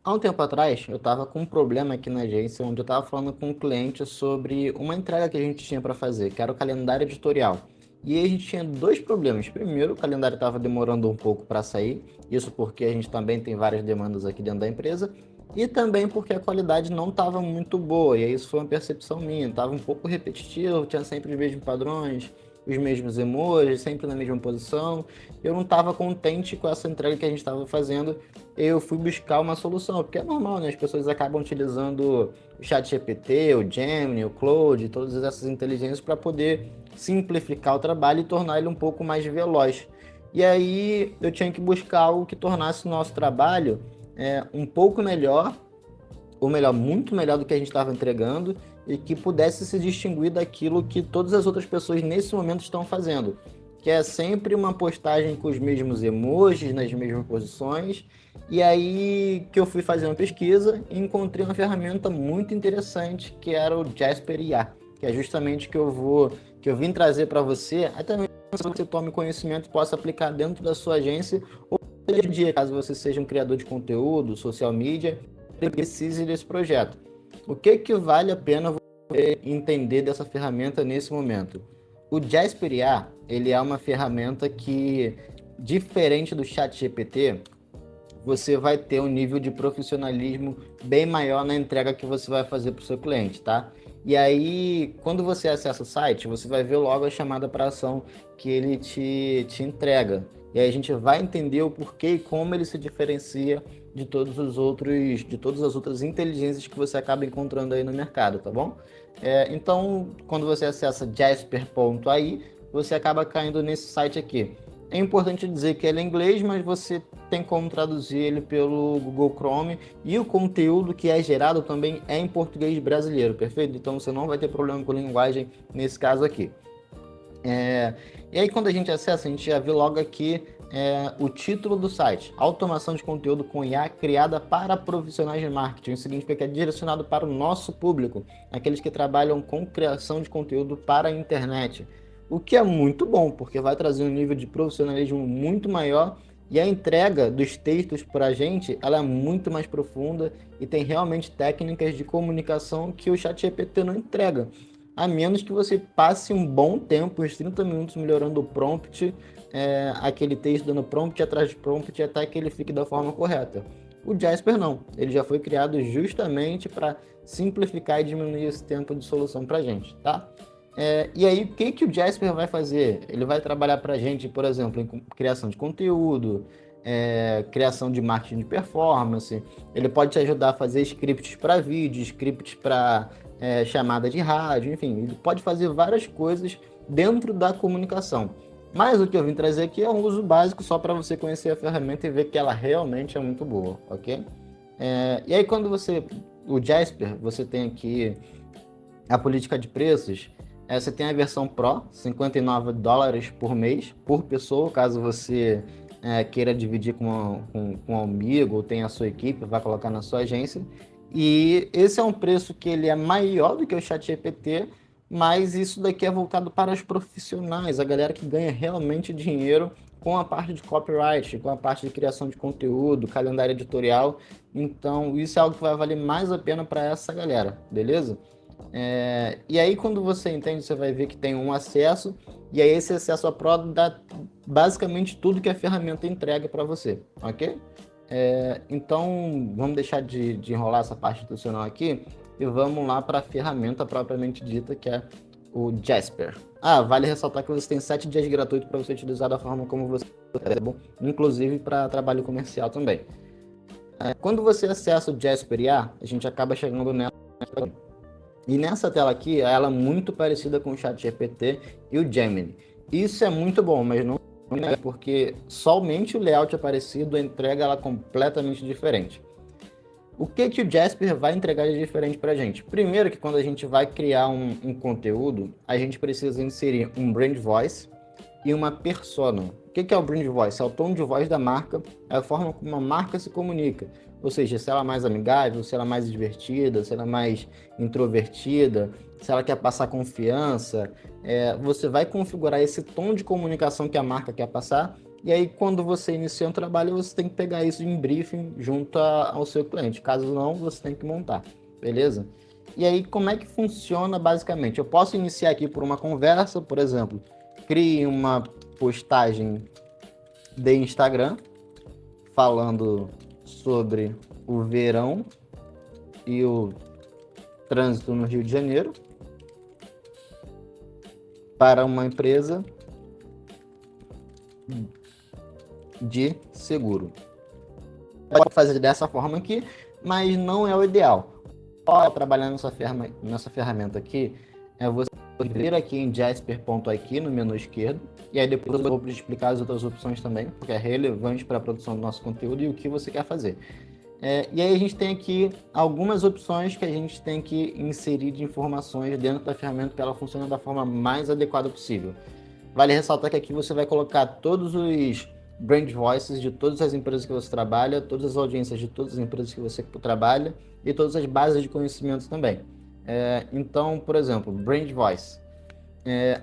Há um tempo atrás, eu estava com um problema aqui na agência, onde eu estava falando com um cliente sobre uma entrega que a gente tinha para fazer, que era o calendário editorial. E aí a gente tinha dois problemas. Primeiro, o calendário estava demorando um pouco para sair, isso porque a gente também tem várias demandas aqui dentro da empresa, e também porque a qualidade não estava muito boa, e aí isso foi uma percepção minha, estava um pouco repetitivo, tinha sempre os mesmos padrões, os mesmos emojis, sempre na mesma posição. Eu não estava contente com essa entrega que a gente estava fazendo, eu fui buscar uma solução, porque é normal, né? As pessoas acabam utilizando o ChatGPT, o Gemini, o Claude, todas essas inteligências para poder simplificar o trabalho e tornar ele um pouco mais veloz. E aí eu tinha que buscar algo que tornasse o nosso trabalho um pouco melhor, ou melhor, muito melhor do que a gente estava entregando, e que pudesse se distinguir daquilo que todas as outras pessoas nesse momento estão fazendo, que é sempre uma postagem com os mesmos emojis, nas mesmas posições. E aí que eu fui fazer uma pesquisa e encontrei uma ferramenta muito interessante, que era o Jasper IA, que é justamente que eu vim trazer para você, até mesmo que você tome conhecimento e possa aplicar dentro da sua agência, ou hoje em dia, caso você seja um criador de conteúdo, social media, precise desse projeto. O que que vale a pena você entender dessa ferramenta nesse momento? O Jasper IA, ele é uma ferramenta que, diferente do ChatGPT, você vai ter um nível de profissionalismo bem maior na entrega que você vai fazer para o seu cliente, tá? E aí, quando você acessa o site, você vai ver logo a chamada para ação que ele te entrega. E aí a gente vai entender o porquê e como ele se diferencia de todas as outras inteligências que você acaba encontrando aí no mercado, tá bom? Então, quando você acessa jasper.ai, você acaba caindo nesse site aqui. É importante dizer que ele é inglês, mas você tem como traduzir ele pelo Google Chrome, e o conteúdo que é gerado também é em português brasileiro, perfeito? Então você não vai ter problema com linguagem nesse caso aqui. E aí quando a gente acessa, a gente já vê logo aqui o título do site: Automação de conteúdo com IA criada para profissionais de marketing. Isso significa que é direcionado para o nosso público, aqueles que trabalham com criação de conteúdo para a internet. O que é muito bom, porque vai trazer um nível de profissionalismo muito maior, e a entrega dos textos para a gente, ela é muito mais profunda e tem realmente técnicas de comunicação que o ChatGPT não entrega. A menos que você passe um bom tempo, uns 30 minutos, melhorando o prompt, aquele texto dando prompt atrás de prompt até que ele fique da forma correta. O Jasper não, ele já foi criado justamente para simplificar e diminuir esse tempo de solução para a gente, tá? E aí, o que que o Jasper vai fazer? Ele vai trabalhar para a gente, por exemplo, em criação de conteúdo, criação de marketing de performance. Ele pode te ajudar a fazer scripts para vídeo, scripts para chamada de rádio, enfim, ele pode fazer várias coisas dentro da comunicação. Mas o que eu vim trazer aqui é um uso básico só para você conhecer a ferramenta e ver que ela realmente é muito boa, ok? E aí o Jasper, você tem aqui a política de preços. Você tem a versão Pro, $59 por mês, por pessoa, caso você queira dividir com um amigo ou tenha a sua equipe, vai colocar na sua agência. E esse é um preço que ele é maior do que o ChatGPT, mas isso daqui é voltado para os profissionais, a galera que ganha realmente dinheiro com a parte de copyright, com a parte de criação de conteúdo, calendário editorial. Então, isso é algo que vai valer mais a pena para essa galera, beleza? E aí, quando você entende, você vai ver que tem um acesso, e aí esse acesso à Pro dá basicamente tudo que a ferramenta entrega para você, ok? Então, vamos deixar de enrolar essa parte institucional aqui e vamos lá para a ferramenta propriamente dita, que é o Jasper. Vale ressaltar que você tem 7 dias gratuitos para você utilizar da forma como você quiser, tá bom? Inclusive para trabalho comercial também. Quando você acessa o Jasper IA, a gente acaba chegando nela. E nessa tela aqui, ela é muito parecida com o ChatGPT e o Gemini. Isso é muito bom, mas não é porque somente o layout é parecido, a entrega ela é completamente diferente. O que que o Jasper vai entregar de diferente para a gente? Primeiro que quando a gente vai criar um conteúdo, a gente precisa inserir um brand voice e uma persona. O que é o brand voice? É o tom de voz da marca, é a forma como a marca se comunica. Ou seja, se ela é mais amigável, se ela é mais divertida, se ela é mais introvertida, se ela quer passar confiança. Você vai configurar esse tom de comunicação que a marca quer passar E aí, quando você inicia um trabalho, você tem que pegar isso em briefing junto ao seu cliente. Caso não, você tem que montar, beleza? E aí, como é que funciona basicamente? Eu posso iniciar aqui por uma conversa, por exemplo, crie uma postagem de Instagram falando sobre o verão e o trânsito no Rio de Janeiro para uma empresa de seguro. Pode fazer dessa forma aqui, mas não é o ideal. Trabalhar nessa ferramenta aqui é você vir aqui em jasper.io no menu esquerdo, e aí depois eu vou explicar as outras opções também, porque é relevante para a produção do nosso conteúdo e o que você quer fazer. E aí a gente tem aqui algumas opções que a gente tem que inserir de informações dentro da ferramenta para ela funcionar da forma mais adequada possível. Vale ressaltar que aqui você vai colocar todos os brand voices de todas as empresas que você trabalha, todas as audiências de todas as empresas que você trabalha e todas as bases de conhecimento também. Então, por exemplo, brand voice.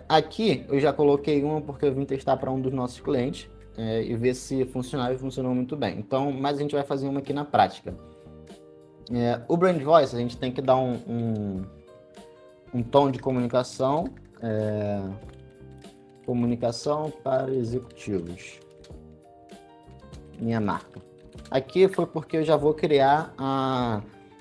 Aqui eu já coloquei uma porque eu vim testar para um dos nossos clientes e ver se funcionava e funcionou muito bem. Então, mas a gente vai fazer uma aqui na prática. O brand voice a gente tem que dar um tom de comunicação, comunicação para executivos. Minha marca. Aqui foi porque eu já vou criar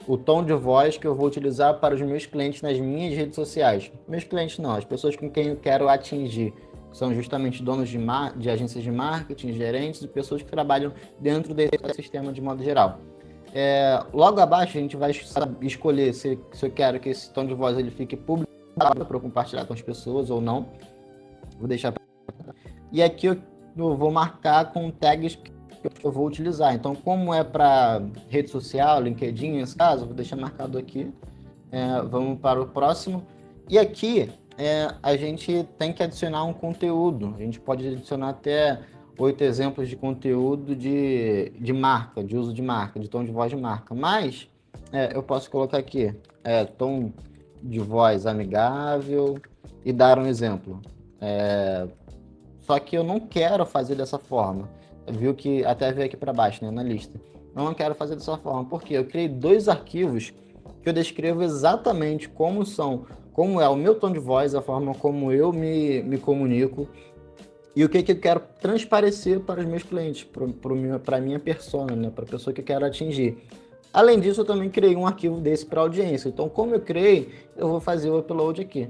o tom de voz que eu vou utilizar para os meus clientes nas minhas redes sociais. Meus clientes não, as pessoas com quem eu quero atingir. São justamente donos de agências de marketing, gerentes e pessoas que trabalham dentro desse sistema de modo geral. Logo abaixo a gente vai escolher se eu quero que esse tom de voz ele fique público para eu compartilhar com as pessoas ou não. Vou deixar. E aqui eu vou marcar com tags que eu vou utilizar. Então, como é para rede social, LinkedIn, nesse caso, vou deixar marcado aqui. Vamos para o próximo. E aqui a gente tem que adicionar um conteúdo. A gente pode adicionar até 8 exemplos de conteúdo de marca, de uso de marca, de tom de voz de marca. Mas eu posso colocar aqui tom de voz amigável e dar um exemplo. Só que eu não quero fazer dessa forma. Viu que até veio aqui para baixo, né, na lista. Eu não quero fazer dessa forma, porque eu criei 2 arquivos que eu descrevo exatamente como é o meu tom de voz, a forma como eu me comunico e o que eu quero transparecer para os meus clientes, para a minha persona, né, para a pessoa que eu quero atingir. Além disso, eu também criei um arquivo desse para audiência. Então, como eu criei, eu vou fazer o upload aqui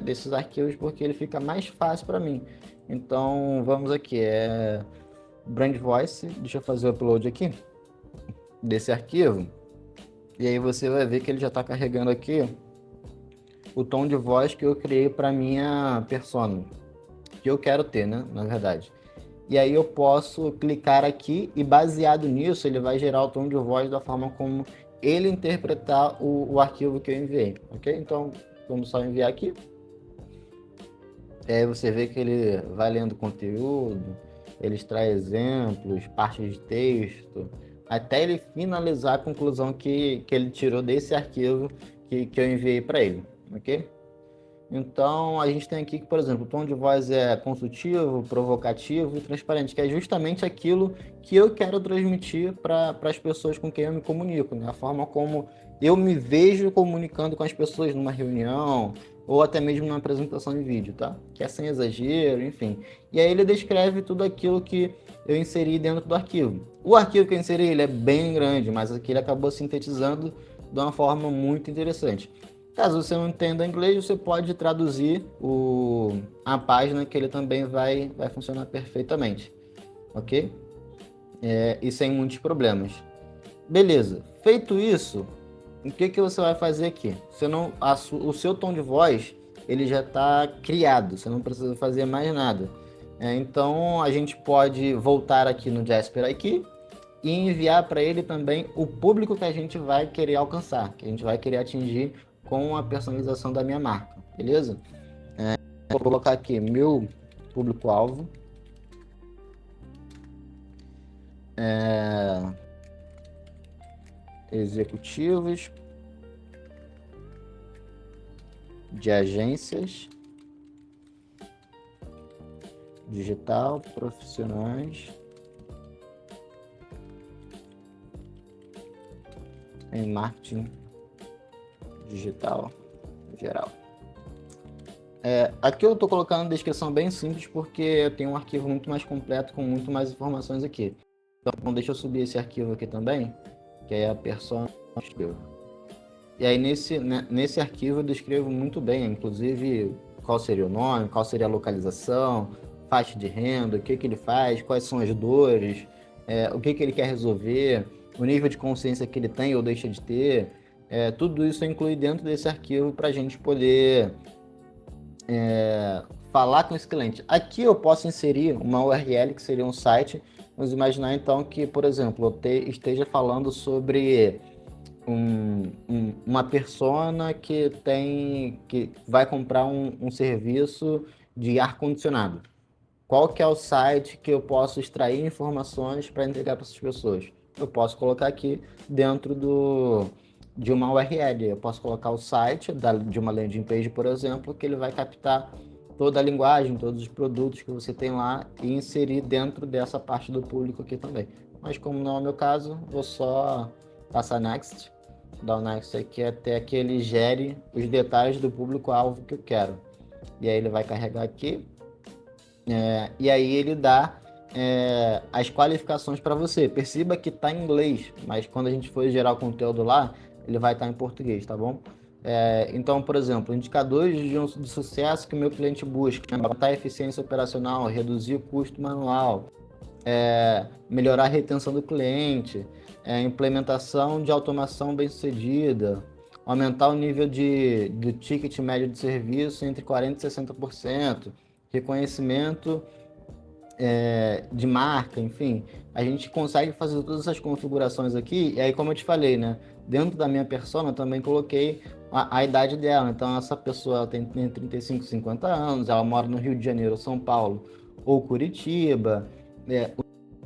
desses arquivos, porque ele fica mais fácil para mim. Então, vamos aqui, Brand Voice, deixa eu fazer o upload aqui desse arquivo. E aí você vai ver que ele já está carregando aqui o tom de voz que eu criei para minha persona, que eu quero ter, né, na verdade. E aí eu posso clicar aqui e baseado nisso ele vai gerar o tom de voz da forma como ele interpretar o arquivo que eu enviei, ok? Então vamos só enviar aqui. Aí você vê que ele vai lendo conteúdo, ele extrai exemplos, partes de texto, até ele finalizar a conclusão que ele tirou desse arquivo que eu enviei para ele, ok? Então, a gente tem aqui que, por exemplo, o tom de voz é consultivo, provocativo e transparente, que é justamente aquilo que eu quero transmitir para as pessoas com quem eu me comunico, né? A forma como eu me vejo comunicando com as pessoas numa reunião ou até mesmo numa apresentação de vídeo, tá? Que é sem exagero, enfim. E aí ele descreve tudo aquilo que eu inseri dentro do arquivo. O arquivo que eu inseri, ele é bem grande, mas aqui ele acabou sintetizando de uma forma muito interessante. Caso você não entenda inglês, você pode traduzir a página, que ele também vai funcionar perfeitamente, ok? E sem muitos problemas. Beleza, feito isso, o que você vai fazer aqui? O seu tom de voz, ele já está criado, você não precisa fazer mais nada. Então, a gente pode voltar aqui no Jasper aqui e enviar para ele também o público que a gente vai querer alcançar, que a gente vai querer atingir com a personalização da minha marca, beleza? Vou colocar aqui meu público-alvo. Executivos de agências digital, profissionais em marketing digital geral. Aqui eu estou colocando uma descrição bem simples porque eu tenho um arquivo muito mais completo com muito mais informações aqui. Então deixa eu subir esse arquivo aqui também, que é a persona. E aí nesse arquivo eu descrevo muito bem, inclusive qual seria o nome, qual seria a localização, faixa de renda, o que ele faz, quais são as dores, o que ele quer resolver, o nível de consciência que ele tem ou deixa de ter. Tudo isso eu incluí dentro desse arquivo para a gente poder falar com esse cliente. Aqui eu posso inserir uma URL que seria um site. Vamos imaginar então que, por exemplo, eu esteja falando sobre uma persona que vai comprar um serviço de ar-condicionado. Qual que é o site que eu posso extrair informações para entregar para essas pessoas? Eu posso colocar aqui dentro de uma URL. Eu posso colocar o site de uma landing page, por exemplo, que ele vai captar toda a linguagem, todos os produtos que você tem lá e inserir dentro dessa parte do público aqui também. Mas como não é o meu caso, vou só passar next, dar o next aqui até que ele gere os detalhes do público-alvo que eu quero. E aí ele vai carregar aqui, e aí ele dá as qualificações para você. Perceba que está em inglês, mas quando a gente for gerar o conteúdo lá, ele vai estar em português, tá bom? Então, por exemplo, indicadores de sucesso que o meu cliente busca: aumentar a eficiência operacional, reduzir o custo manual, melhorar a retenção do cliente, implementação de automação bem-sucedida, aumentar o nível do ticket médio de serviço entre 40% e 60%, reconhecimento de marca, enfim. A gente consegue fazer todas essas configurações aqui, e aí, como eu te falei, né, dentro da minha persona, eu também coloquei a idade dela. Então, essa pessoa tem 35, 50 anos, ela mora no Rio de Janeiro, São Paulo ou Curitiba, a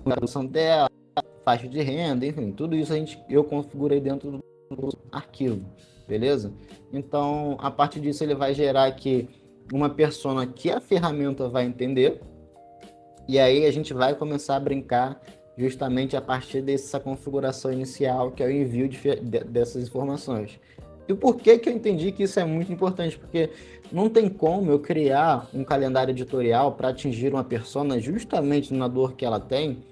produção dela, faixa de renda, enfim, tudo isso eu configurei dentro do arquivo, beleza? Então, a partir disso, ele vai gerar aqui uma persona que a ferramenta vai entender, e aí a gente vai começar a brincar justamente a partir dessa configuração inicial, que é o envio dessas informações. E por que eu entendi que isso é muito importante? Porque não tem como eu criar um calendário editorial para atingir uma persona justamente na dor que ela tem,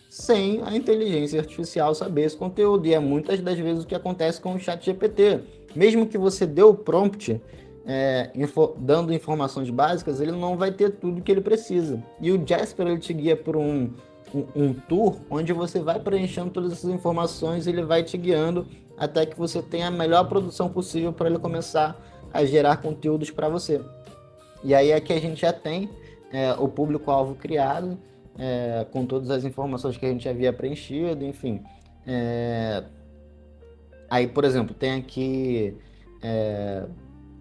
sem a inteligência artificial saber esse conteúdo. E é muitas das vezes o que acontece com o ChatGPT. Mesmo que você dê o prompt, dando informações básicas, ele não vai ter tudo que ele precisa. E o Jasper, ele te guia por um tour onde você vai preenchendo todas essas informações e ele vai te guiando até que você tenha a melhor produção possível para ele começar a gerar conteúdos para você. E aí aqui a gente já tem o público-alvo criado, com todas as informações que a gente havia preenchido, enfim. Aí, por exemplo, tem aqui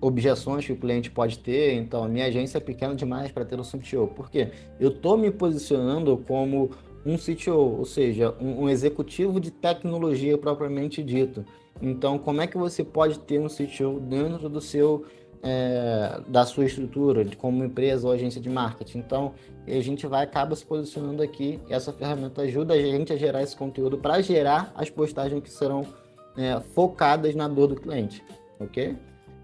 objeções que o cliente pode ter. Então, a minha agência é pequena demais para ter um CTO. Por quê? Eu estou me posicionando como um CTO, ou seja, um executivo de tecnologia propriamente dito. Então, como é que você pode ter um CTO dentro da sua estrutura, como empresa ou agência de marketing? Então, a gente acaba se posicionando aqui, e essa ferramenta ajuda a gente a gerar esse conteúdo para gerar as postagens que serão focadas na dor do cliente, ok?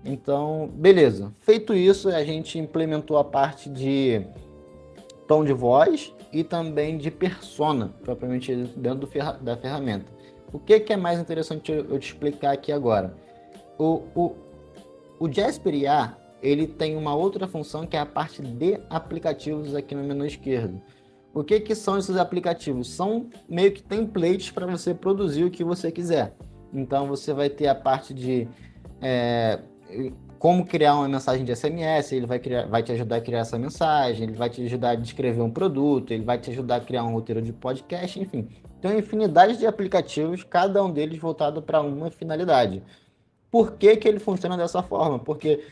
Então, beleza. Feito isso, a gente implementou a parte de tom de voz e também de persona, propriamente dentro da ferramenta. O que é mais interessante eu te explicar aqui agora? O Jasper IA, ele tem uma outra função que é a parte de aplicativos aqui no menu esquerdo. O que são esses aplicativos? São meio que templates para você produzir o que você quiser. Então, você vai ter a parte de como criar uma mensagem de SMS, ele vai te ajudar a criar essa mensagem, ele vai te ajudar a descrever um produto, ele vai te ajudar a criar um roteiro de podcast, enfim. Tem uma infinidade de aplicativos, cada um deles voltado para uma finalidade. Por que ele funciona dessa forma? Porque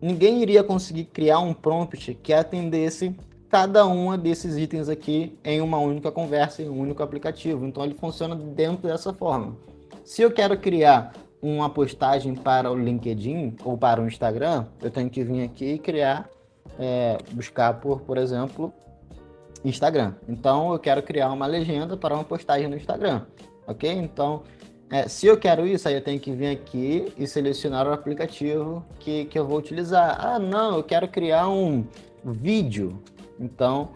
ninguém iria conseguir criar um prompt que atendesse cada um desses itens aqui em uma única conversa, em um único aplicativo. Então, ele funciona dentro dessa forma. Se eu quero criar uma postagem para o LinkedIn ou para o Instagram, eu tenho que vir aqui e criar buscar por exemplo, Instagram. Então, eu quero criar uma legenda para uma postagem no Instagram, ok? Então, se eu quero isso, aí eu tenho que vir aqui e selecionar o aplicativo que eu vou utilizar. Ah, não, eu quero criar um vídeo. Então,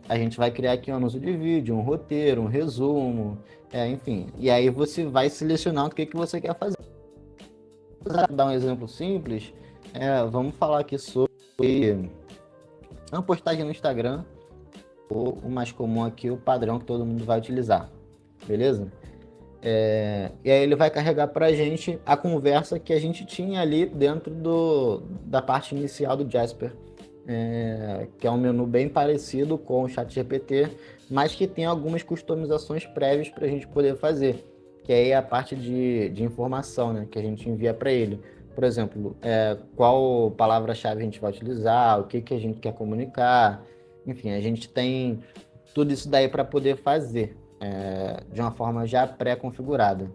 a gente vai criar aqui um anúncio de vídeo, um roteiro, um resumo, enfim. E aí você vai selecionar o que você quer fazer. Para dar um exemplo simples, vamos falar aqui sobre uma postagem no Instagram, ou o mais comum aqui, o padrão que todo mundo vai utilizar, beleza? E aí ele vai carregar para a gente a conversa que a gente tinha ali dentro da parte inicial do Jasper, que é um menu bem parecido com o ChatGPT, mas que tem algumas customizações prévias para a gente poder fazer, que aí é a parte de informação, né, que a gente envia para ele. Por exemplo, qual palavra-chave a gente vai utilizar, o que a gente quer comunicar, enfim, a gente tem tudo isso daí para poder fazer de uma forma já pré-configurada.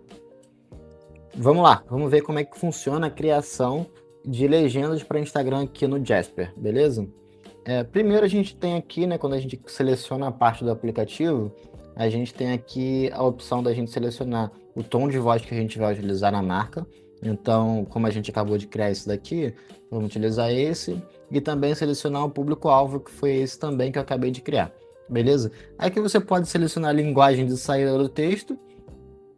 Vamos lá, vamos ver como é que funciona a criação de legendas para Instagram aqui no Jasper, beleza? Primeiro a gente tem aqui, né, quando a gente seleciona a parte do aplicativo, a gente tem aqui a opção da gente selecionar o tom de voz que a gente vai utilizar na marca. Então, como a gente acabou de criar esse daqui, vamos utilizar esse e também selecionar o público-alvo, que foi esse também que eu acabei de criar, beleza? Aqui você pode selecionar a linguagem de saída do texto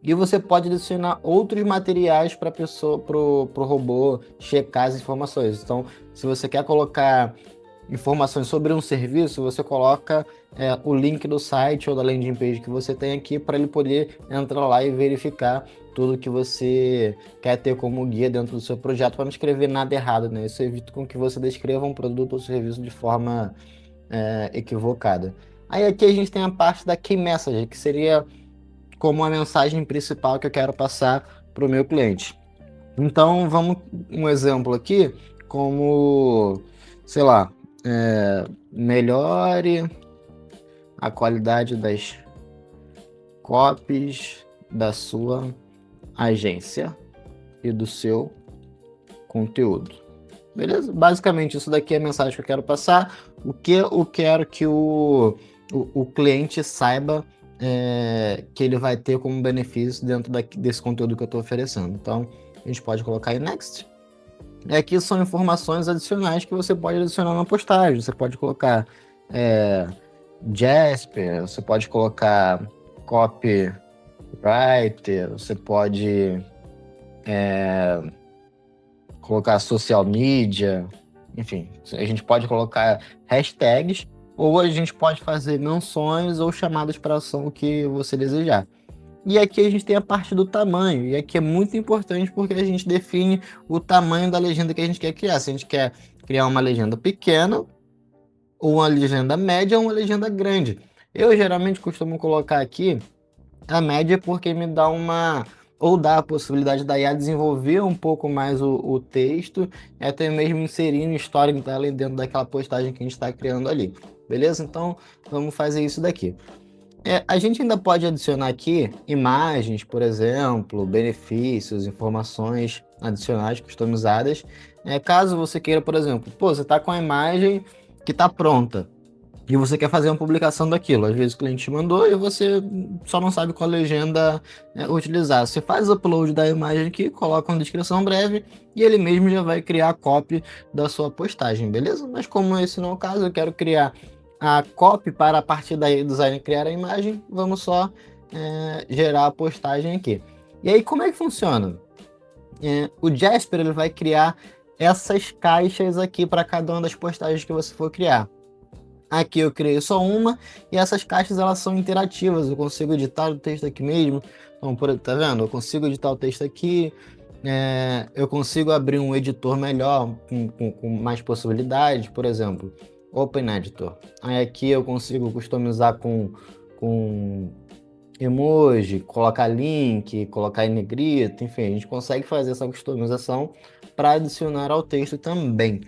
e você pode adicionar outros materiais para pro robô checar as informações. Então, se você quer colocar informações sobre um serviço, você coloca o link do site ou da landing page que você tem aqui para ele poder entrar lá e verificar tudo que você quer ter como guia dentro do seu projeto para não escrever nada errado, né? Isso evita com que você descreva um produto ou serviço de forma equivocada. Aí aqui a gente tem a parte da Key Message, que seria como a mensagem principal que eu quero passar para o meu cliente. Então, vamos um exemplo aqui, como, sei lá, melhore a qualidade das copies da sua agência e do seu conteúdo. Beleza? Basicamente, isso daqui é a mensagem que eu quero passar. O que eu quero que o cliente saiba que ele vai ter como benefício dentro desse conteúdo que eu estou oferecendo. Então, a gente pode colocar aí Next. E aqui são informações adicionais que você pode adicionar na postagem. Você pode colocar Jasper, você pode colocar copywriter, você pode colocar social media, enfim, a gente pode colocar hashtags ou a gente pode fazer menções ou chamadas para ação que você desejar. E aqui a gente tem a parte do tamanho, e aqui é muito importante porque a gente define o tamanho da legenda que a gente quer criar. Se a gente quer criar uma legenda pequena, ou uma legenda média, ou uma legenda grande. Eu geralmente costumo colocar aqui a média porque me dá ou dá a possibilidade da IA desenvolver um pouco mais o texto, e até mesmo inserir um storytelling dentro daquela postagem que a gente está criando ali. Beleza? Então, vamos fazer isso daqui. A gente ainda pode adicionar aqui imagens, por exemplo, benefícios, informações adicionais, customizadas. Caso você queira, por exemplo, você está com a imagem que está pronta e você quer fazer uma publicação daquilo. Às vezes o cliente te mandou e você só não sabe qual legenda utilizar. Você faz o upload da imagem aqui, coloca uma descrição breve e ele mesmo já vai criar a copy da sua postagem, beleza? Mas como esse não é o caso, eu quero criar a copy para a partir daí do design criar a imagem, vamos só gerar a postagem aqui. E aí como é que funciona? O Jasper ele vai criar essas caixas aqui para cada uma das postagens que você for criar. Aqui eu criei só uma e essas caixas elas são interativas, eu consigo editar o texto aqui mesmo. Então, tá vendo? Eu consigo editar o texto aqui, eu consigo abrir um editor melhor, com mais possibilidades, por exemplo, Open Editor. Aí aqui eu consigo customizar com emoji, colocar link, colocar em negrito, enfim, a gente consegue fazer essa customização para adicionar ao texto também.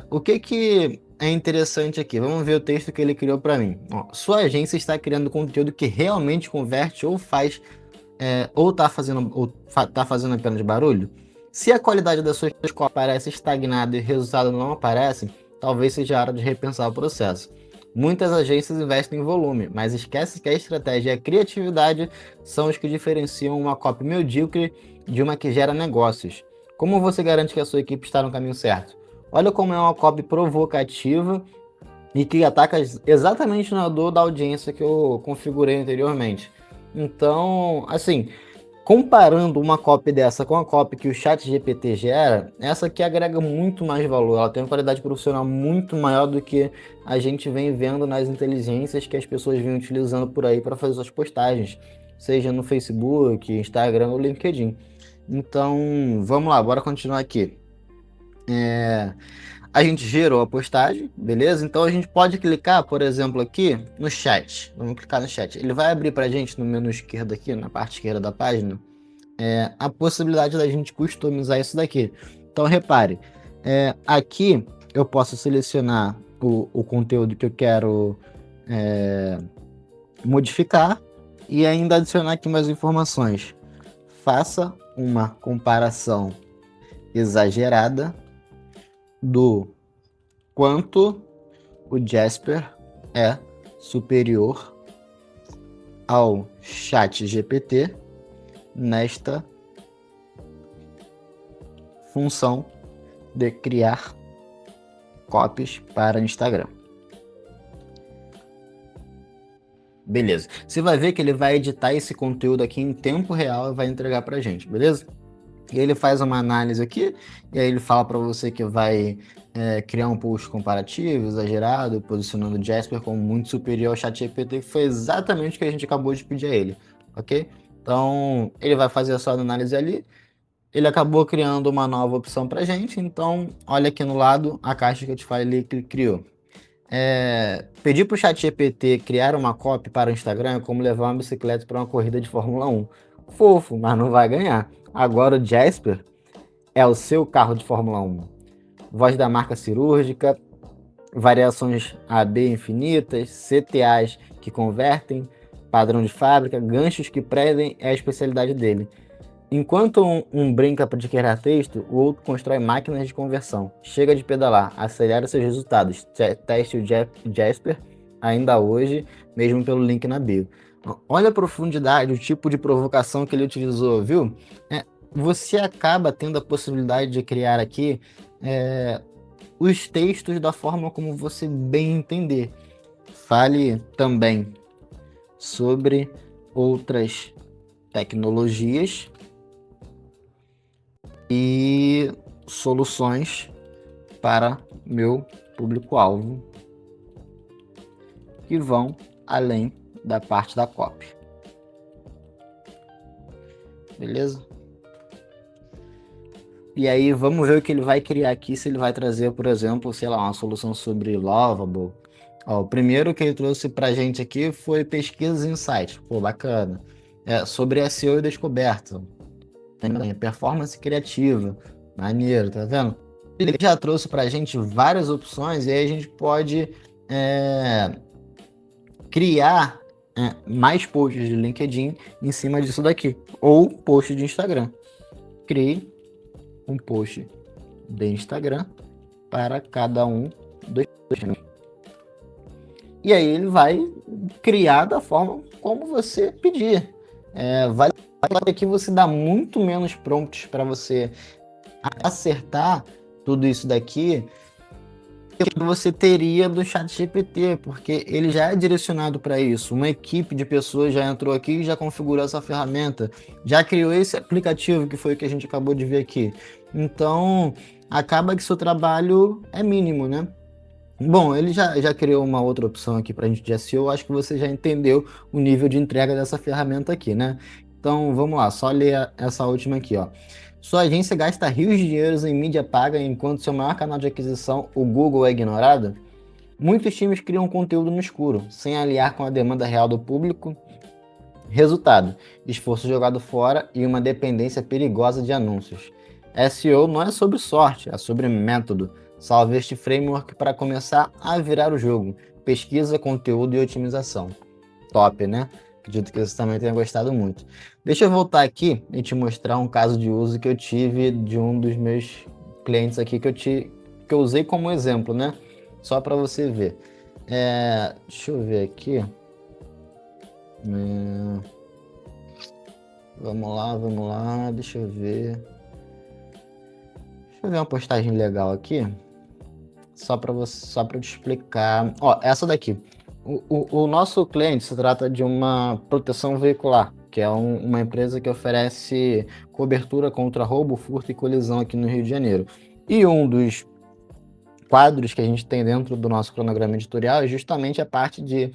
O que é interessante aqui? Vamos ver o texto que ele criou para mim. Sua agência está criando conteúdo que realmente converte ou faz ou está fazendo apenas barulho? Se a qualidade das suas copies parece estagnada e o resultado não aparece, talvez seja a hora de repensar o processo. Muitas agências investem em volume, mas esquece que a estratégia e a criatividade são os que diferenciam uma copy medíocre de uma que gera negócios. Como você garante que a sua equipe está no caminho certo? Olha como é uma copy provocativa e que ataca exatamente na dor da audiência que eu configurei anteriormente. Então, assim, comparando uma copy dessa com a copy que o ChatGPT gera, essa aqui agrega muito mais valor. Ela tem uma qualidade profissional muito maior do que a gente vem vendo nas inteligências que as pessoas vêm utilizando por aí para fazer suas postagens, seja no Facebook, Instagram ou LinkedIn. Então, vamos lá, bora continuar aqui. A gente gerou a postagem, beleza? Então a gente pode clicar, por exemplo, aqui no chat. Vamos clicar no chat. Ele vai abrir para a gente no menu esquerdo aqui, na parte esquerda da página, a possibilidade da gente customizar isso daqui. Então repare, aqui eu posso selecionar o conteúdo que eu quero modificar e ainda adicionar aqui mais informações. Faça uma comparação exagerada do quanto o Jasper é superior ao ChatGPT nesta função de criar copies para Instagram. Beleza. Você vai ver que ele vai editar esse conteúdo aqui em tempo real e vai entregar para a gente, beleza? E ele faz uma análise aqui, e aí ele fala para você que vai criar um post comparativo, exagerado, posicionando o Jasper como muito superior ao ChatGPT, que foi exatamente o que a gente acabou de pedir a ele, ok? Então, ele vai fazer a sua análise ali, ele acabou criando uma nova opção para a gente, então, olha aqui no lado a caixa que eu te falei que ele criou. Pedir para o ChatGPT criar uma copy para o Instagram é como levar uma bicicleta para uma corrida de Fórmula 1. Fofo, mas não vai ganhar. Agora o Jasper é o seu carro de Fórmula 1. Voz da marca cirúrgica, variações AB infinitas, CTAs que convertem, padrão de fábrica, ganchos que prendem é a especialidade dele. Enquanto um brinca de criar texto, o outro constrói máquinas de conversão. Chega de pedalar, acelera seus resultados. Teste o Jasper ainda hoje, mesmo pelo link na bio. Olha a profundidade, o tipo de provocação que ele utilizou, viu? Você acaba tendo a possibilidade de criar aqui os textos da forma como você bem entender. Fale também sobre outras tecnologias e soluções para meu público-alvo que vão além da parte da copy. Beleza? E aí vamos ver o que ele vai criar aqui, se ele vai trazer, por exemplo, sei lá, uma solução sobre Lovable. O primeiro que ele trouxe pra gente aqui foi pesquisas e insights. Pô, bacana. Sobre SEO e descoberta. Performance criativa. Maneiro, tá vendo? Ele já trouxe pra gente várias opções e aí a gente pode criar mais posts de LinkedIn em cima disso daqui. Ou post de Instagram. Crie um post de Instagram para cada um dos dois. E aí ele vai criar da forma como você pedir. Vale aqui você dá muito menos prompts para você acertar tudo isso daqui que você teria do ChatGPT, porque ele já é direcionado para isso. Uma equipe de pessoas já entrou aqui e já configurou essa ferramenta, já criou esse aplicativo que foi o que a gente acabou de ver aqui. Então, acaba que seu trabalho é mínimo, né? Bom, ele já criou uma outra opção aqui para a gente de SEO, acho que você já entendeu o nível de entrega dessa ferramenta aqui, né? Então, vamos lá, só ler essa última aqui, ó. Sua agência gasta rios de dinheiros em mídia paga enquanto seu maior canal de aquisição, o Google, é ignorado? Muitos times criam conteúdo no escuro, sem aliar com a demanda real do público. Resultado: esforço jogado fora e uma dependência perigosa de anúncios. SEO não é sobre sorte, é sobre método. Salve este framework para começar a virar o jogo. Pesquisa, conteúdo e otimização. Top, né? Acredito que você também tenha gostado muito. Deixa eu voltar aqui e te mostrar um caso de uso que eu tive de um dos meus clientes aqui que eu usei como exemplo, né? só para você ver. Deixa eu ver aqui. Vamos lá, deixa eu ver. Deixa eu ver uma postagem legal aqui, só para você, só para te explicar. Ó, essa daqui. O nosso cliente se trata de uma proteção veicular, que é uma empresa que oferece cobertura contra roubo, furto e colisão aqui no Rio de Janeiro. E um dos quadros que a gente tem dentro do nosso cronograma editorial é justamente a parte de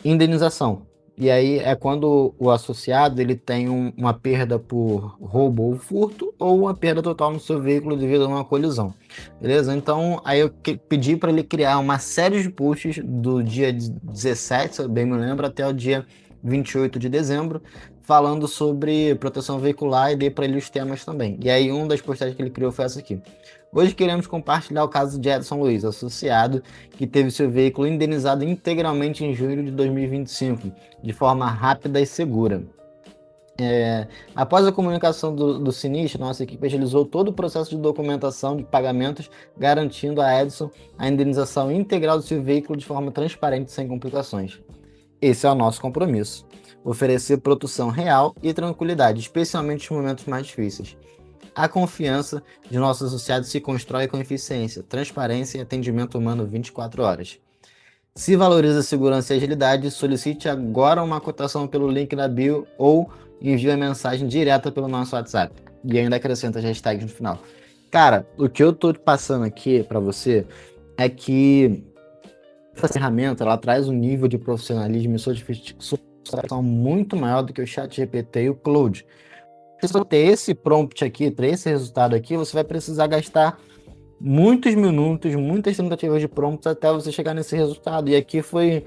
indenização. E aí é quando o associado ele tem uma perda por roubo ou furto ou uma perda total no seu veículo devido a uma colisão. Beleza? Então aí eu pedi para ele criar uma série de posts do dia 17, se eu bem me lembro, até o dia 28 de dezembro, falando sobre proteção veicular e dei para ele os temas também. E aí uma das postagens que ele criou foi essa aqui. Hoje queremos compartilhar o caso de Edson Luiz, associado, que teve seu veículo indenizado integralmente em julho de 2025, de forma rápida e segura. Após a comunicação do sinistro, nossa equipe agilizou todo o processo de documentação de pagamentos, garantindo a Edson a indenização integral do seu veículo de forma transparente e sem complicações. Esse é o nosso compromisso: oferecer proteção real e tranquilidade, especialmente nos momentos mais difíceis. A confiança de nossos associados se constrói com eficiência, transparência e atendimento humano 24 horas. Se valoriza segurança e agilidade, solicite agora uma cotação pelo link da bio ou envie a mensagem direta pelo nosso WhatsApp. E ainda acrescenta as hashtags no final. Cara, o que eu tô passando aqui para você é que essa ferramenta ela traz um nível de profissionalismo e sofisticação muito maior do que o ChatGPT e o Claude. Se você ter esse prompt aqui, para esse resultado aqui, você vai precisar gastar muitos minutos, muitas tentativas de prompts até você chegar nesse resultado. E aqui foi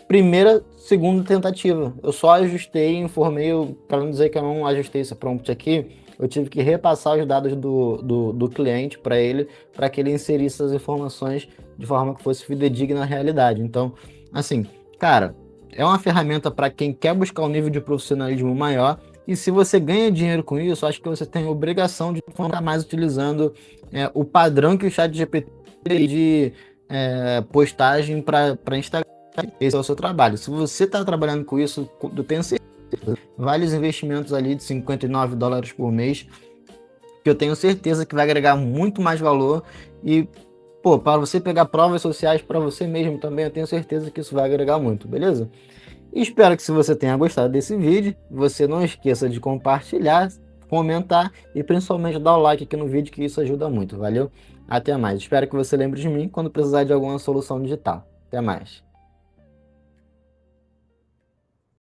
primeira, segunda tentativa. Eu só ajustei, informei, para não dizer que eu não ajustei esse prompt aqui, eu tive que repassar os dados do cliente para ele, para que ele inserisse as informações de forma que fosse fidedigna à realidade. Então, assim, cara, é uma ferramenta para quem quer buscar um nível de profissionalismo maior. E se você ganha dinheiro com isso, acho que você tem a obrigação de não estar mais utilizando o padrão que o ChatGPT tem de postagem para Instagram. Esse é o seu trabalho. Se você está trabalhando com isso, eu tenho certeza, vários investimentos ali de $59 por mês, que eu tenho certeza que vai agregar muito mais valor. E, pô, para você pegar provas sociais para você mesmo também, eu tenho certeza que isso vai agregar muito, beleza? E espero que se você tenha gostado desse vídeo, você não esqueça de compartilhar, comentar e principalmente dar o like aqui no vídeo, que isso ajuda muito, valeu? Até mais. Espero que você lembre de mim quando precisar de alguma solução digital. Até mais.